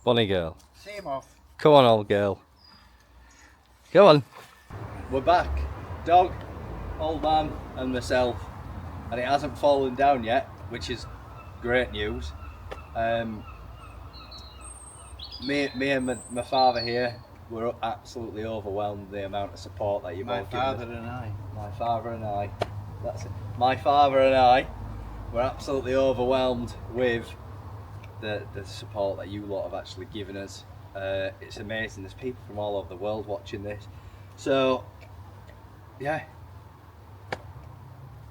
Bunny girl. See him off. Come on, old girl. Go on. We're back. Dog, old man, and myself. And it hasn't fallen down yet, which is great news. Me and my father here were absolutely overwhelmed with the amount of support that you've all given us. My father and I. That's it. My father and I were absolutely overwhelmed with the support that you lot have actually given us. It's amazing. There's people from all over the world watching this. So, yeah.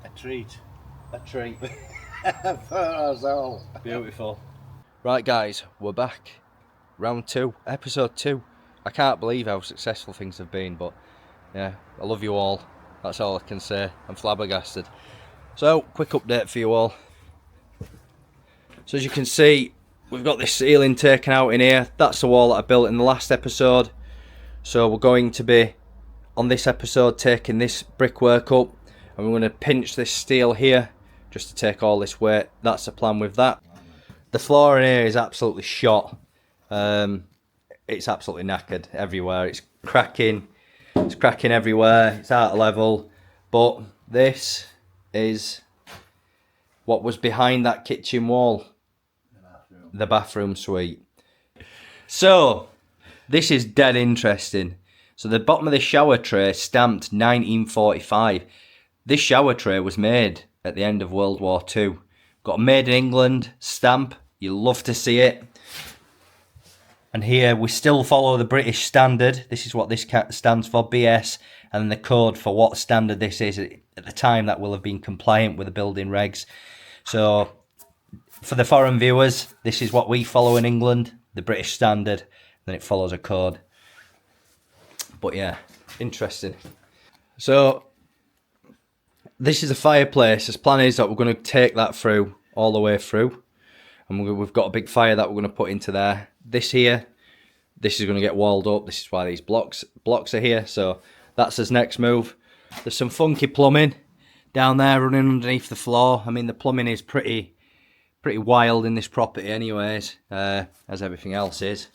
A treat. A treat. For us all. Beautiful. Right, guys, we're back. Round 2, episode 2. I can't believe how successful things have been, but yeah, I love you all. That's all I can say. I'm flabbergasted. So, quick update for you all. So as you can see, we've got this ceiling taken out in here. That's the wall that I built in the last episode. So we're going to be, on this episode, taking this brickwork up. And we're going to pinch this steel here, just to take all this weight. That's the plan with that. The floor in here is absolutely shot. It's absolutely knackered everywhere. It's cracking everywhere. It's out of level. But this is what was behind that kitchen wall. The bathroom suite. So, this is dead interesting. So the bottom of the shower tray stamped 1945. This shower tray was made at the end of World War II. Got a Made in England stamp. You'll love to see it. And here we still follow the British standard. This is what this stands for, BS. And then the code for what standard this is. At the time, that will have been compliant with the building regs. So, for the foreign viewers, this is what we follow in England. The British standard. Then it follows a code. But yeah, interesting. So, this is a fireplace. The plan is that we're going to take that through, all the way through. And we've got a big fire that we're going to put into there. This here, this is going to get walled up. This is why these blocks are here. So that's his next move. There's some funky plumbing down there running underneath the floor. I mean, the plumbing is pretty wild in this property anyways, as everything else is.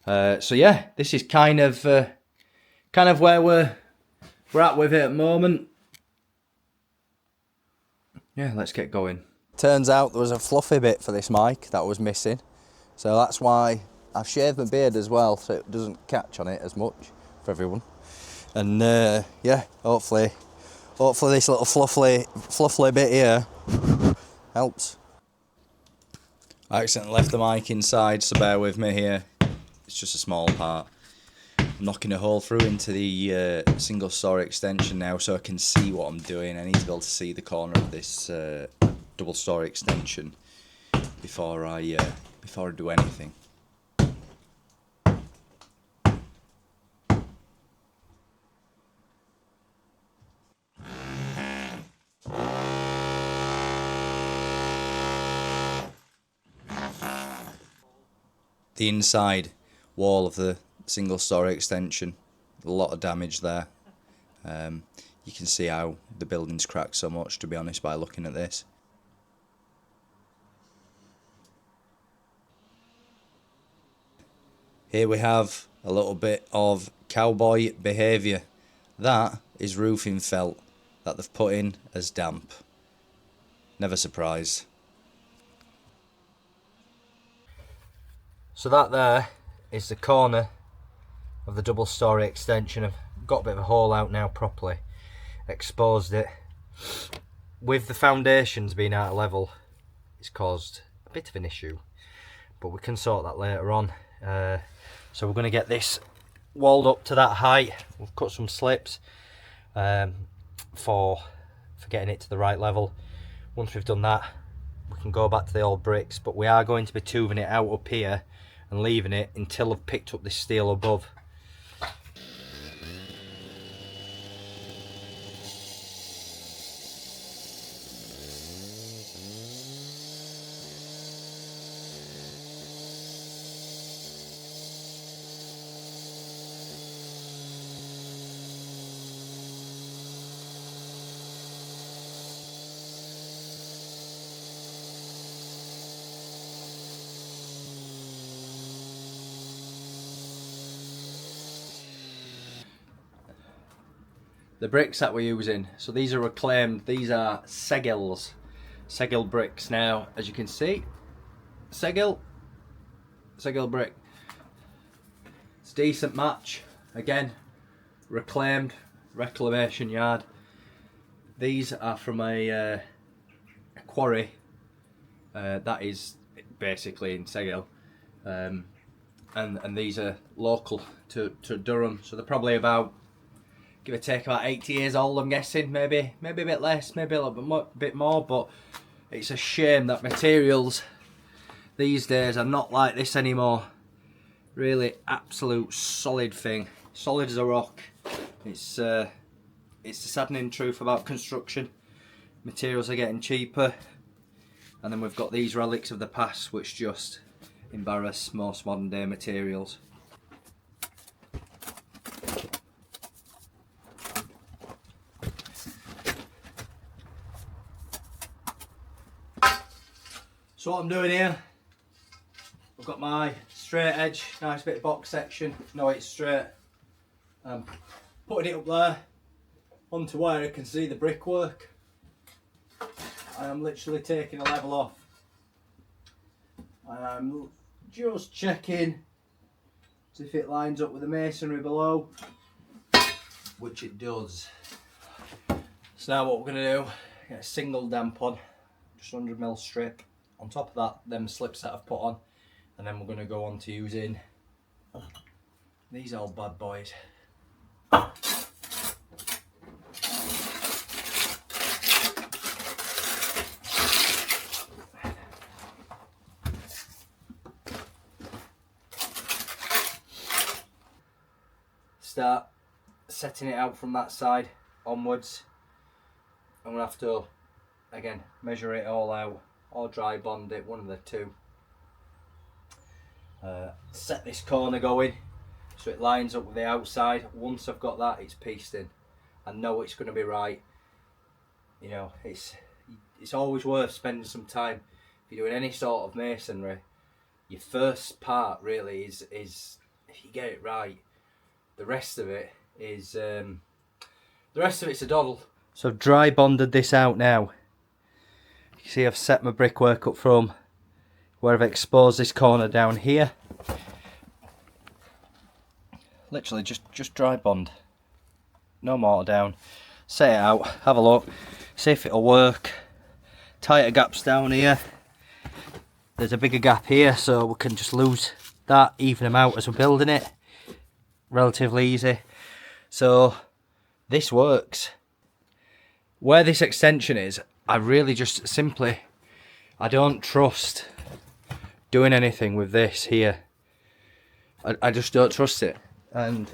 So yeah, this is kind of where we're at with it at the moment. Yeah, let's get going. Turns out there was a fluffy bit for this mic that was missing. So that's why I've shaved my beard as well, so it doesn't catch on it as much for everyone. And yeah, hopefully this little fluffy bit here helps. I accidentally left the mic inside, so bear with me here. It's just a small part. I'm knocking a hole through into the single story extension now so I can see what I'm doing. I need to be able to see the corner of this double story extension before I do anything. The inside wall of the single story extension, a lot of damage there. You can see how the building's cracked so much, to be honest, by looking at this. Here we have a little bit of cowboy behaviour. That is roofing felt that they've put in as damp. Never surprised. So that there is the corner of the double story extension. I've got a bit of a hole out now properly. Exposed it. With the foundations being out of level, it's caused a bit of an issue. But we can sort that later on. So we're going to get this walled up to that height. We've cut some slips for getting it to the right level. Once we've done that, we can go back to the old bricks, but we are going to be tubing it out up here and leaving it until I've picked up this steel above. the bricks that we're using. So these are reclaimed, these are Segils, Segil bricks. Now, as you can see, Segil brick. It's a decent match. Again, reclaimed, reclamation yard. These are from a quarry that is basically in Segil, and these are local to Durham, so they're probably about, give or take, about 80 years old, I'm guessing. Maybe a bit less, maybe a little bit more, but it's a shame that materials these days are not like this anymore. Really absolute solid thing, solid as a rock. It's the saddening truth about construction. Materials are getting cheaper, and then we've got these relics of the past which just embarrass most modern day materials. So what I'm doing here, I've got my straight edge, nice bit of box section. No, it's straight. Putting it up there onto where I can see the brickwork. I'm literally taking a level off, and I'm just checking to if it lines up with the masonry below, which it does. So now what we're going to do, get a single damp on, just 100mm strip. On top of that, them slips that I've put on, and then we're going to go on to using these old bad boys. Start setting it out from that side onwards. I'm going to have to, again, measure it all out or dry bond it, one of the two. Set this corner going so it lines up with the outside. Once I've got that, it's pieced in. I know it's going to be right. You know, it's always worth spending some time. If you're doing any sort of masonry, your first part really is if you get it right, the rest of it is it's a doddle. So I've dry bonded this out now. You can see I've set my brickwork up from where I've exposed this corner down here. Literally just dry bond, no mortar down. Set it out, have a look, see if it'll work. Tighter gaps down here. There's a bigger gap here, so we can just lose that, even them out as we're building it. Relatively easy. So this works. Where this extension is, I really just simply, I don't trust doing anything with this here. I just don't trust it, and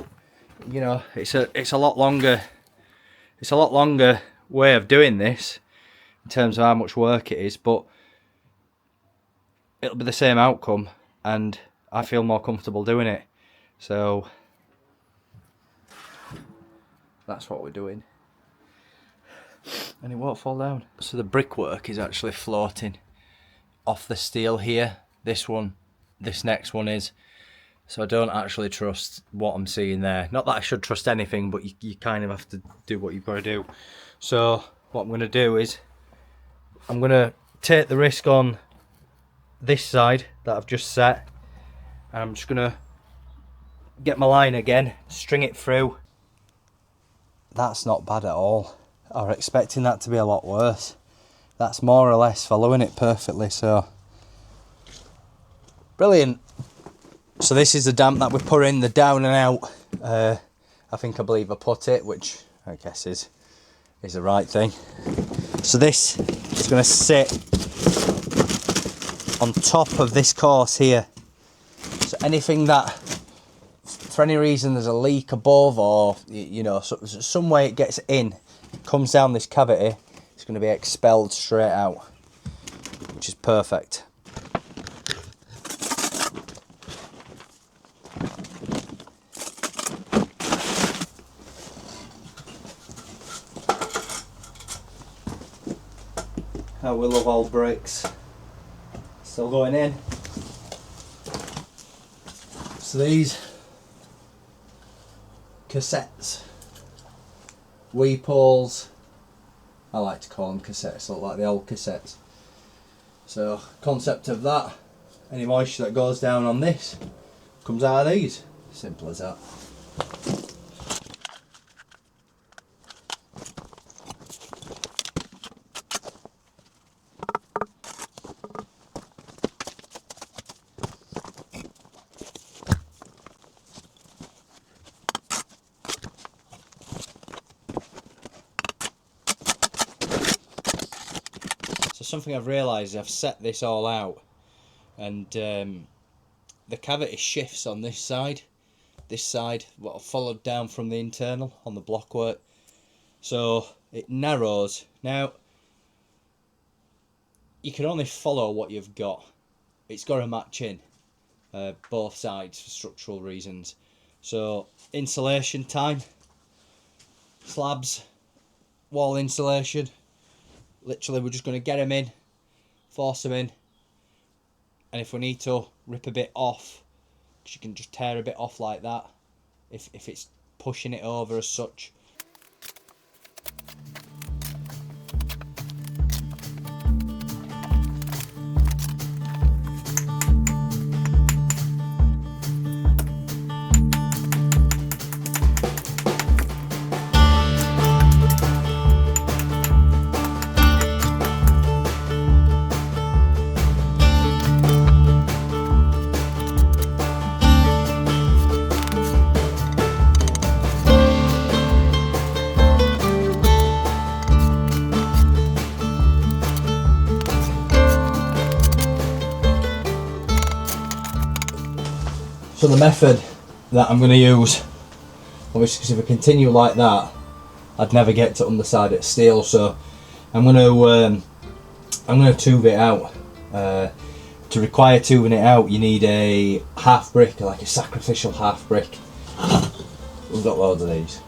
you know, it's a lot longer way of doing this in terms of how much work it is, but it'll be the same outcome, and I feel more comfortable doing it. So that's what we're doing, and it won't fall down. So the brickwork is actually floating off the steel here. This next one is. So I don't actually trust what I'm seeing there. Not that I should trust anything, but you kind of have to do what you've got to do. So what I'm going to do is I'm going to take the risk on this side that I've just set, and I'm just going to get my line again, string it through. That's not bad at all. I was expecting that to be a lot worse. That's more or less following it perfectly, so brilliant. So this is the damp that we put in, the down and out. I believe I put it, which I guess is the right thing. So this is going to sit on top of this course here. So anything that, for any reason there's a leak above, or you know, some way it gets in, comes down this cavity, it's going to be expelled straight out, which is perfect. Oh, we love old bricks. Still going in. So these cassettes weepoles. I like to call them cassettes, look like the old cassettes. So concept of that, any moisture that goes down on this comes out of these. Simple as that. So something I've realised, I've set this all out, and the cavity shifts on this side, what followed down from the internal on the blockwork, so it narrows. Now you can only follow what you've got. It's got to match in both sides for structural reasons. So insulation time, slabs, wall insulation, literally we're just going to get them in, force them in, and if we need to rip a bit off, because you can just tear a bit off like that if it's pushing it over as such. So the method that I'm going to use, obviously because if I continue like that I'd never get to underside it steel, so I'm going to tube it out. To require tubing it out you need a half brick, like a sacrificial half brick. We've got loads of these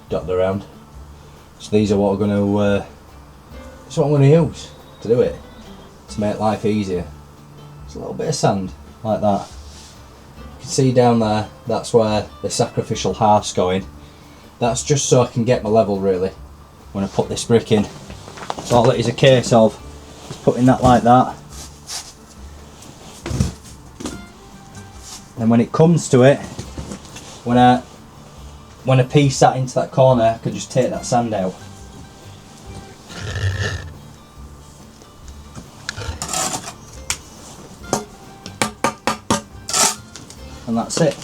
dotted around, so these are what I'm going to use to do it, to make life easier. Just a little bit of sand like that. You can see down there, that's where the sacrificial half's going. That's just so I can get my level really when I put this brick in. So all it is a case of just putting that like that, and when it comes to it, when I piece that into that corner, I can just take that sand out. And that's it.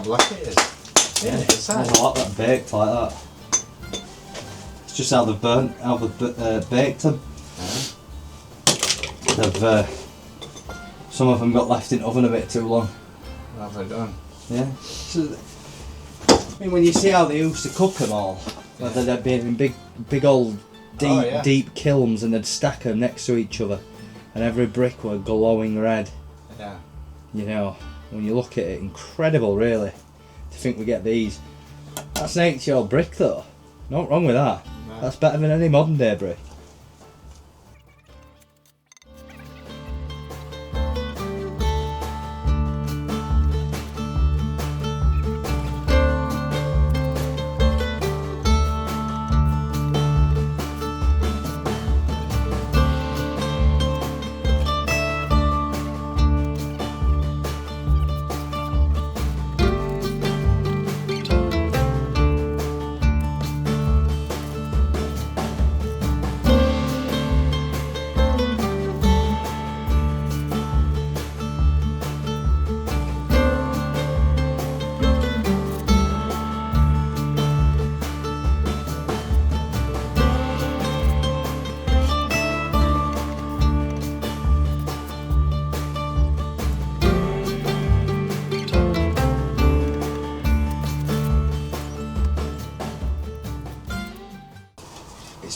Black it is. Yeah, there's a lot that baked like that. It's just how they've baked them. They've some of them got left in oven a bit too long. What have they done? Yeah. So, I mean, when you see how they used to cook them all, whether they'd be in big old deep kilns, and they'd stack them next to each other, and every brick were glowing red. Yeah. You know, when you look at it, incredible really, to think we get these. That's an 80-year-old brick though, not wrong with that. No. That's better than any modern day brick.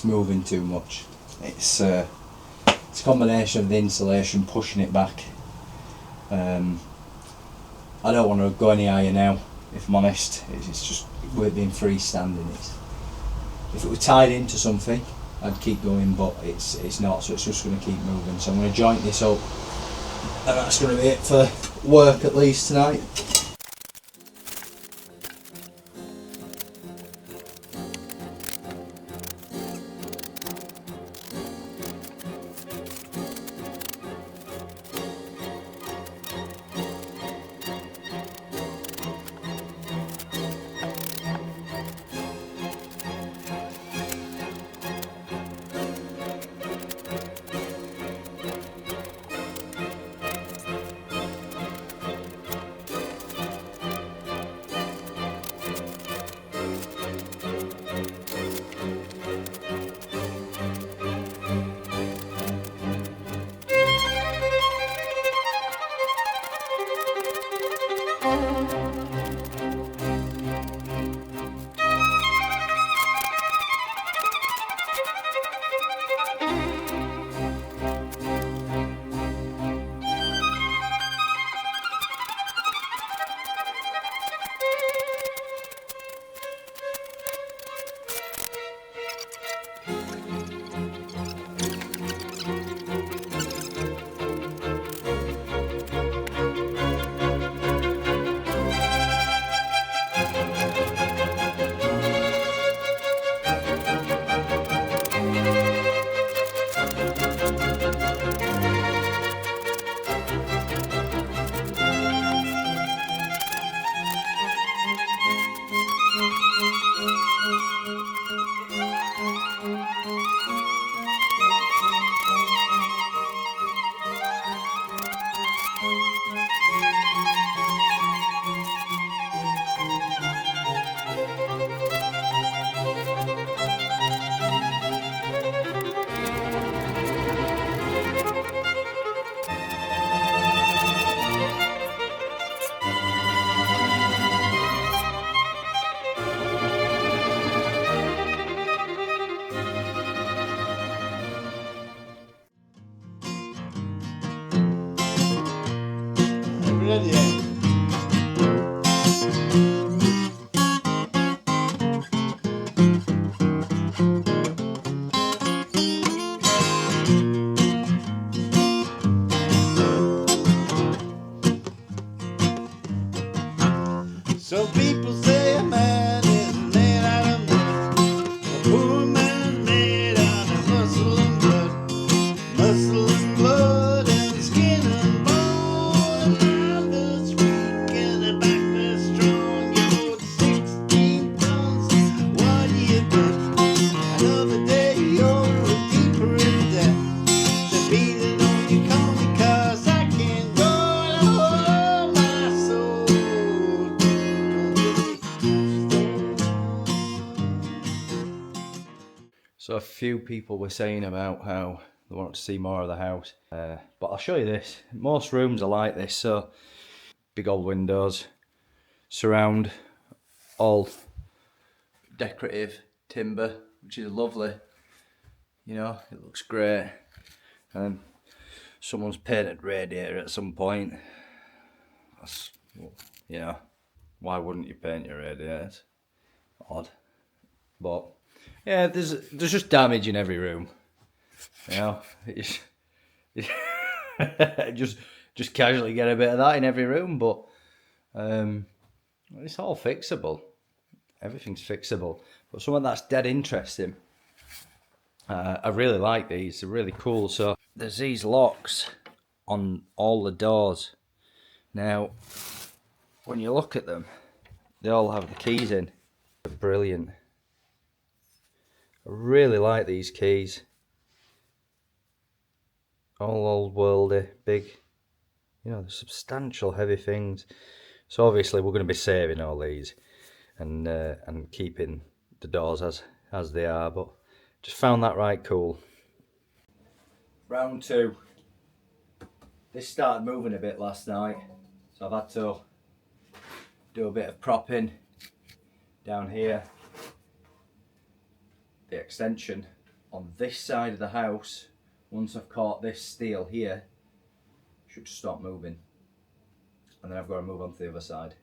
it's moving too much. It's a combination of the insulation pushing it back. I don't want to go any higher now, if I'm honest. It's just with being freestanding. If it were tied into something, I'd keep going, but it's not, so it's just going to keep moving. So I'm going to joint this up, and that's going to be it for work at least tonight. So people say a man is made out of mud. A poor man's made out of muscle and blood. Muscle and blood and skin and bone. I'm the weak and the back the strong. You rode 16 tons. What do you get? Another day you're deeper in debt. So beating on you call me 'cause I can't go and hold my soul. So a few people were saying about how they want to see more of the house, but I'll show you this. Most rooms are like this, so big old windows, surround all decorative timber, which is lovely. You know, it looks great. And someone's painted radiator at some point. That's, you know, why wouldn't you paint your radiators? Odd. But yeah, there's just damage in every room. You know, just casually get a bit of that in every room, but it's all fixable. Everything's fixable. But something that's dead interesting. I really like these. They're really cool. So there's these locks on all the doors. Now, when you look at them, they all have the keys in. They're brilliant. I really like these keys. All old worldy, big, you know, substantial heavy things. So obviously we're going to be saving all these and keeping the doors as they are, but just found that right cool. Round two. This started moving a bit last night, so I've had to do a bit of propping down here. The extension on this side of the house, once I've caught this steel here, should stop moving. And then I've got to move on to the other side.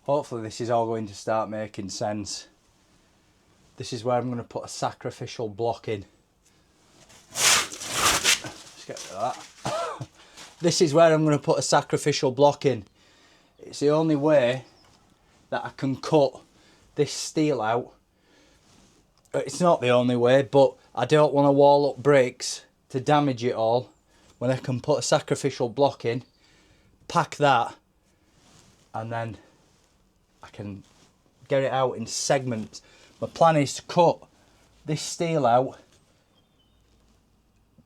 Hopefully this is all going to start making sense. This is where I'm going to put a sacrificial block in. Let's get rid of that. This is where I'm going to put a sacrificial block in. It's the only way that I can cut this steel out. It's not the only way, but I don't want to wall up bricks to damage it all when I can put a sacrificial block in, pack that, and then I can get it out in segments. My plan is to cut this steel out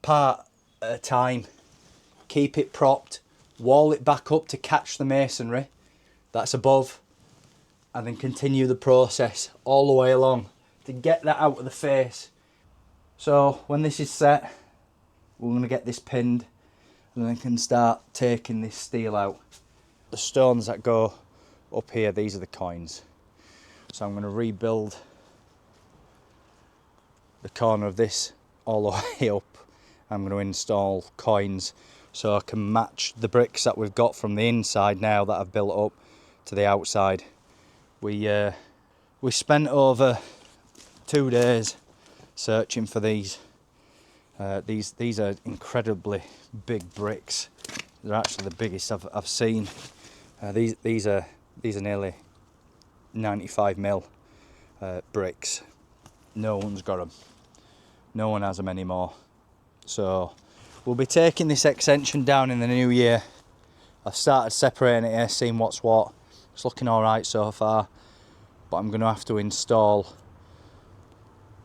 part at a time, keep it propped, wall it back up to catch the masonry that's above, and then continue the process all the way along to get that out of the face. So when this is set, we're going to get this pinned and then I can start taking this steel out. The stones that go up here, these are the coins. So I'm going to rebuild the corner of this all the way up. I'm going to install coins so I can match the bricks that we've got from the inside now that I've built up to the outside. We spent over 2 days searching for these. These are incredibly big bricks. They're actually the biggest I've seen. These are nearly 95mm bricks. No one's got them. No one has them anymore. So we'll be taking this extension down in the new year. I've started separating it here, seeing what's what. It's looking alright so far, but I'm going to have to install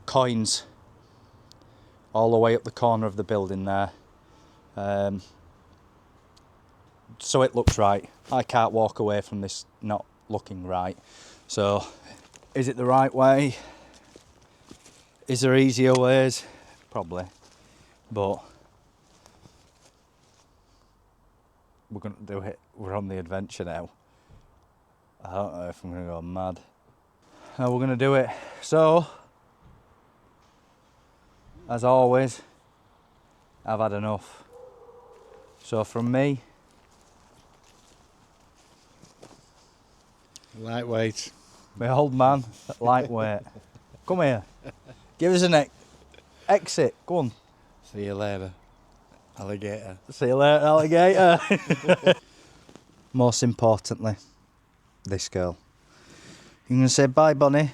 coins all the way up the corner of the building there, so it looks right. I can't walk away from this not looking right. So is it the right way? Is there easier ways? Probably, but we're going to do it. We're on the adventure now. I don't know if I'm going to go mad. No, we're going to do it. So as always, I've had enough. So from me, Lightweight. my old man, lightweight. Come here. Give us an exit. Go on. See you later, alligator. See you later, alligator. Most importantly, this girl. You going to say bye, Bonnie?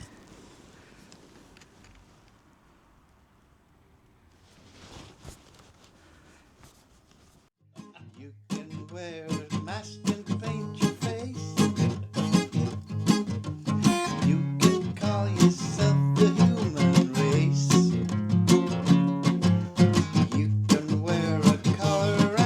You can wear a mask and paint your face. You can call yourself the human race. You can wear a collar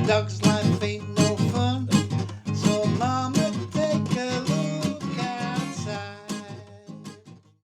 talks